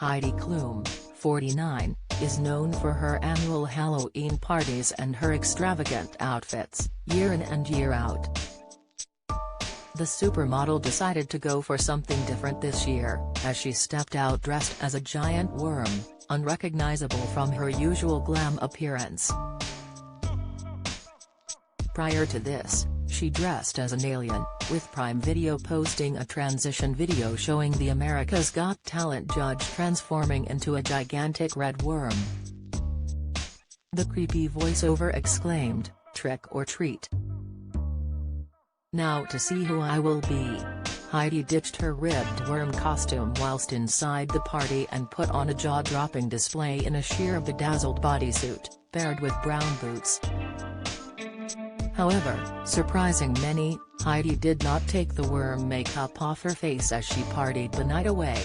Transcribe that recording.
Heidi Klum, 49, is known for her annual Halloween parties and her extravagant outfits, year in and year out. The supermodel decided to go for something different this year, as she stepped out dressed as a giant worm, unrecognizable from her usual glam appearance. Prior to this, she dressed as an alien, with Prime Video posting a transition video showing the America's Got Talent judge transforming into a gigantic red worm. The creepy voiceover exclaimed, "Trick or treat. Now to see who I will be." Heidi ditched her ribbed worm costume whilst inside the party and put on a jaw-dropping display in a sheer bedazzled bodysuit, paired with brown boots. However, surprising many, Heidi did not take the worm makeup off her face as she partied the night away.